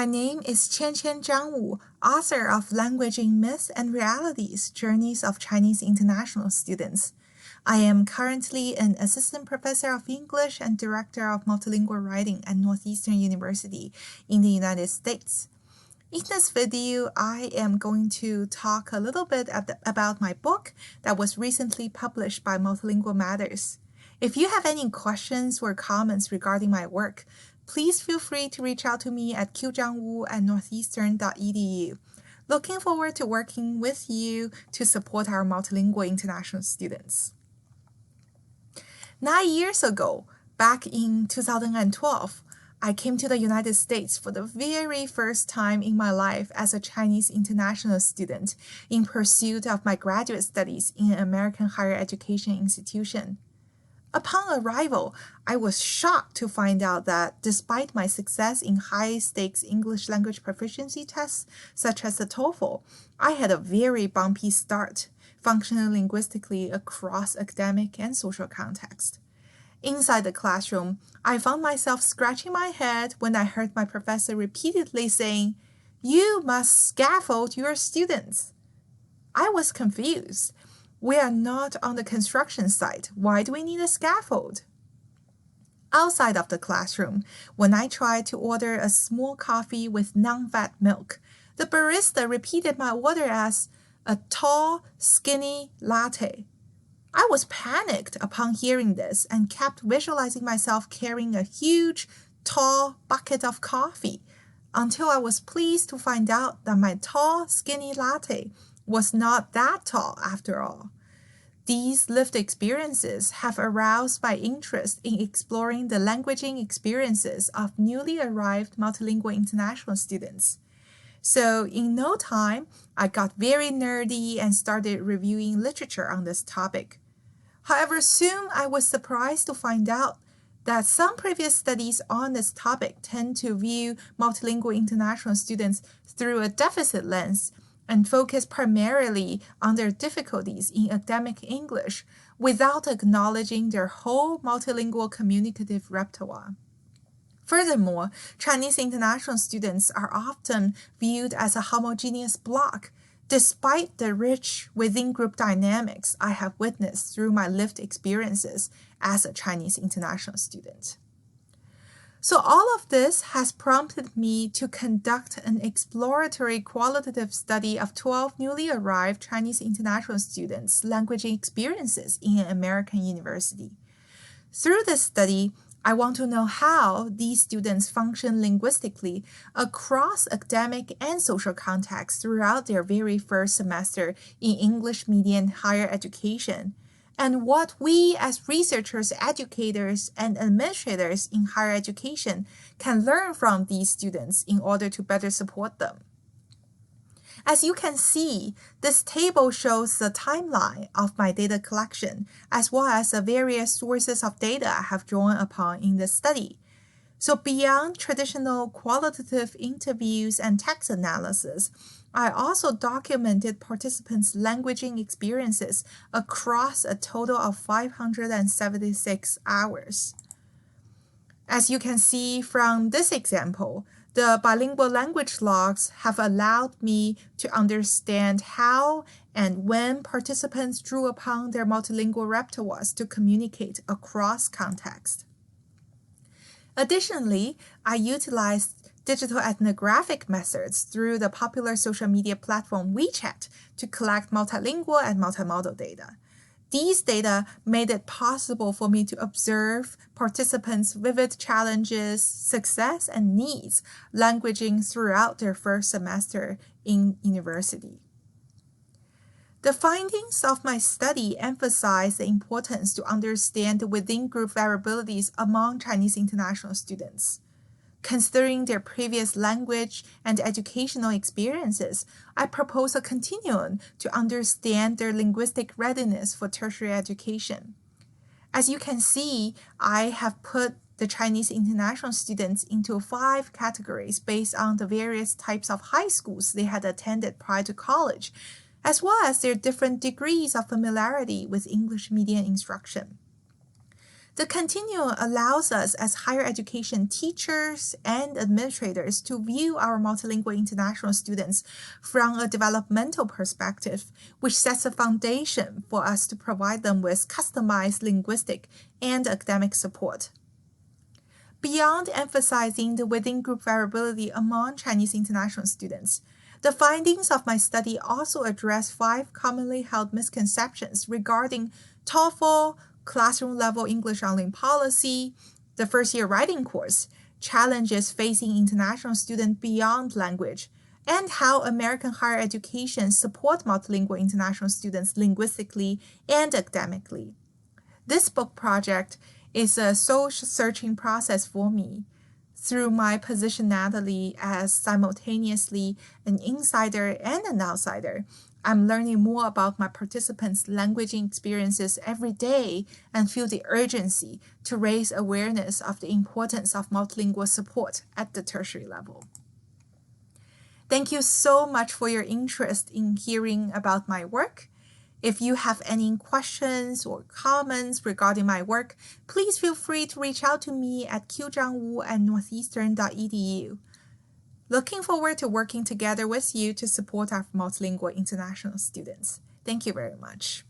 My name is Qianqian Zhang-Wu, author of Languaging Myths and Realities, Journeys of Chinese International Students. I am currently an assistant professor of English and director of multilingual writing at Northeastern University in the United States. In this video, I am going to talk a little bit about my book that was recently published by Multilingual Matters. If you have any questions or comments regarding my work, please feel free to reach out to me at qzhangwu@northeastern.edu. Looking forward to working with you to support our multilingual international students. 9 years ago, back in 2012, I came to the United States for the very first time in my life as a Chinese international student in pursuit of my graduate studies in an American higher education institution. Upon arrival, I was shocked to find out that despite my success in high-stakes English language proficiency tests, such as the TOEFL, I had a very bumpy start, functioning linguistically across academic and social context. Inside the classroom, I found myself scratching my head when I heard my professor repeatedly saying, "You must scaffold your students." I was confused. We are not on the construction site. Why do we need a scaffold? Outside of the classroom, when I tried to order a small coffee with non-fat milk, the barista repeated my order as a tall, skinny latte. I was panicked upon hearing this and kept visualizing myself carrying a huge, tall bucket of coffee until I was pleased to find out that my tall, skinny latte was not that tall after all. These lived experiences have aroused my interest in exploring the languaging experiences of newly arrived multilingual international students. So in no time, I got very nerdy and started reviewing literature on this topic. However, soon I was surprised to find out that some previous studies on this topic tend to view multilingual international students through a deficit lens and focus primarily on their difficulties in academic English without acknowledging their whole multilingual communicative repertoire. Furthermore, Chinese international students are often viewed as a homogeneous block, despite the rich within-group dynamics I have witnessed through my lived experiences as a Chinese international student. So all of this has prompted me to conduct an exploratory qualitative study of 12 newly arrived Chinese international students' languaging experiences in an American university. Through this study, I want to know how these students function linguistically across academic and social contexts throughout their very first semester in English medium higher education, and what we as researchers, educators, and administrators in higher education can learn from these students in order to better support them. As you can see, this table shows the timeline of my data collection, as well as the various sources of data I have drawn upon in this study. So beyond traditional qualitative interviews and text analysis, I also documented participants' languaging experiences across a total of 576 hours. As you can see from this example, the bilingual language logs have allowed me to understand how and when participants drew upon their multilingual repertoires to communicate across contexts. Additionally, I utilized digital ethnographic methods through the popular social media platform WeChat to collect multilingual and multimodal data. These data made it possible for me to observe participants' vivid challenges, success, and needs languaging throughout their first semester in university. The findings of my study emphasize the importance to understand the within-group variabilities among Chinese international students. Considering their previous language and educational experiences, I propose a continuum to understand their linguistic readiness for tertiary education. As you can see, I have put the Chinese international students into 5 categories based on the various types of high schools they had attended prior to college, as well as their different degrees of familiarity with English medium instruction. The continuum allows us as higher education teachers and administrators to view our multilingual international students from a developmental perspective, which sets a foundation for us to provide them with customized linguistic and academic support. Beyond emphasizing the within-group variability among Chinese international students, the findings of my study also address 5 commonly held misconceptions regarding TOEFL, classroom-level English online policy, the first-year writing course, challenges facing international students beyond language, and how American higher education support multilingual international students linguistically and academically. This book project is a soul-searching process for me. Through my positionality as simultaneously an insider and an outsider, I'm learning more about my participants' languaging experiences every day and feel the urgency to raise awareness of the importance of multilingual support at the tertiary level. Thank you so much for your interest in hearing about my work. If you have any questions or comments regarding my work, please feel free to reach out to me at qzhangwu@northeastern.edu. Looking forward to working together with you to support our multilingual international students. Thank you very much.